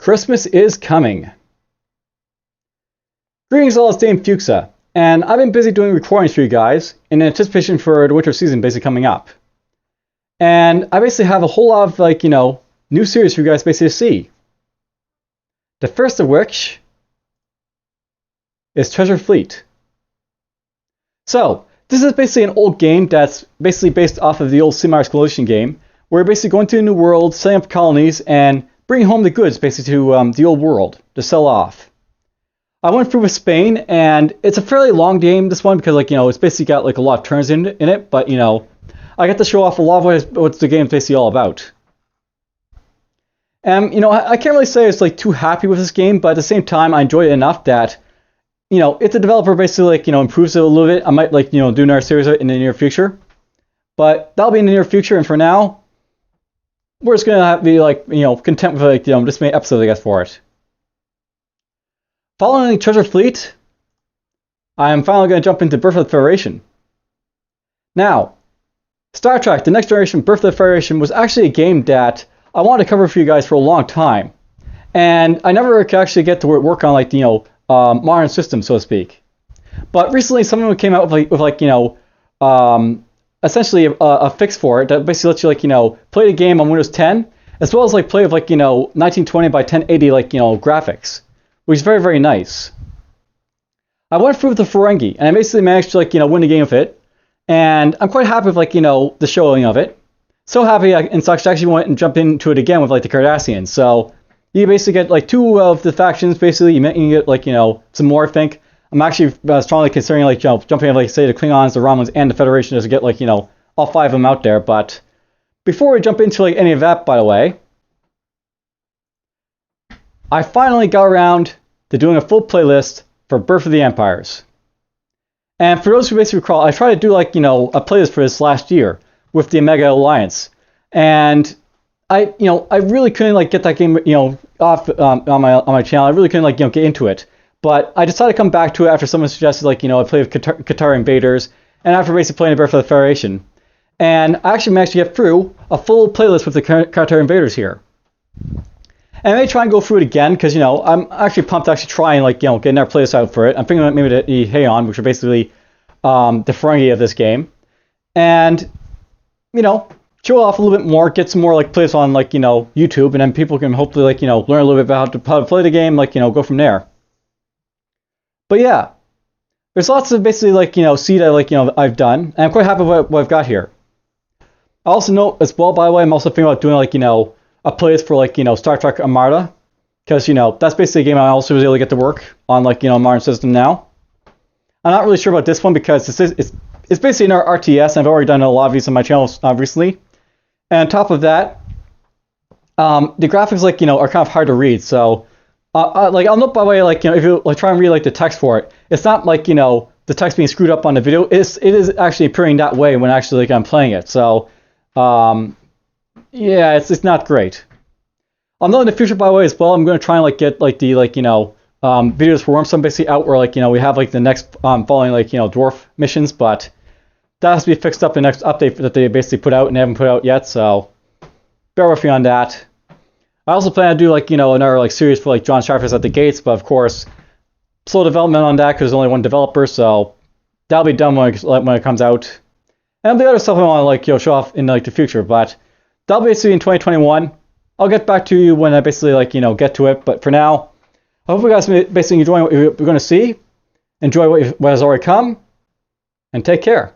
Christmas is coming. Greetings all, it's DFuxa, and I've been busy doing recordings for you guys in anticipation for the winter season basically coming up. And I basically have a whole lot of new series for you guys basically to see. The first of which is Treasure Fleet. So, this is basically an old game that's basically based off of the old Sea Exploration game, where you're basically going to a new world, setting up colonies, and bringing home the goods basically to the old world to sell off. I went through with Spain, and it's a fairly long game, this one, because it's basically got a lot of turns in it, but I get to show off a lot of what the game's basically all about. And I can't really say I was too happy with this game, but at the same time I enjoyed it enough that if the developer basically improves it a little bit, I might do another series in the near future. But that'll be in the near future, and for now we're just gonna have to be content with this many episodes, I guess, for it. Following Treasure Fleet, I am finally going to jump into Birth of the Federation. Now, Star Trek: The Next Generation Birth of the Federation was actually a game that I wanted to cover for you guys for a long time, and I never could actually get to work on modern systems, so to speak. But recently, someone came out with essentially a fix for it that basically lets you play the game on Windows 10 as well as play with 1920 by 1080 graphics, which is very, very nice. I went through with the Ferengi, and I basically managed to win the game with it, and I'm quite happy with the showing of it. So happy and such I actually went and jumped into it again with the Cardassians. So you basically get two of the factions. Basically, you get some more. I think I'm actually strongly considering jumping in say the Klingons, the Romulans, and the Federation just to get all five of them out there. But before we jump into any of that, by the way, I finally got around to doing a full playlist for Birth of the Empires. And for those who basically recall, I tried to do a playlist for this last year with the Omega Alliance, and I really couldn't get that game off on my channel. I really couldn't get into it. But I decided to come back to it after someone suggested I play with Qatar Invaders, and after basically playing the Birth of the Federation. And I actually managed to get through a full playlist with the Qatar Invaders here. And I may try and go through it again, because I'm actually pumped to actually try and get another playlist out for it. I'm thinking about maybe the Heian, which are basically the Ferengi of this game. And show off a little bit more, get some more playlists on YouTube, and then people can hopefully learn a little bit about how to play the game, go from there. But yeah, there's lots of basically see that I've done, and I'm quite happy with what I've got here. I also note as well, by the way, I'm also thinking about doing a playlist for Star Trek Armada, because that's basically a game I also was able to get to work on modern system now. I'm not really sure about this one because it's basically an RTS, and I've already done a lot of these on my channel recently. And on top of that, the graphics are kind of hard to read, so I'll note by the way if you try and read the text for it, it's not the text being screwed up on the video. It is actually appearing that way when actually I'm playing it. So yeah, it's not great. I'll note in the future, by the way, as well, I'm going to try and get the videos for Wormstone basically out where we have the next following dwarf missions, but that has to be fixed up in the next update that they basically put out and they haven't put out yet, so bear with me on that. I also plan to do another series for John Sharp's at the Gates, but of course slow development on that because there's only one developer, so that'll be done when it comes out. And the other stuff I want to show off in the future, but that'll be basically in 2021. I'll get back to you when I basically get to it, but for now, I hope you guys basically enjoying what you're going to see, enjoy what has already come, and take care.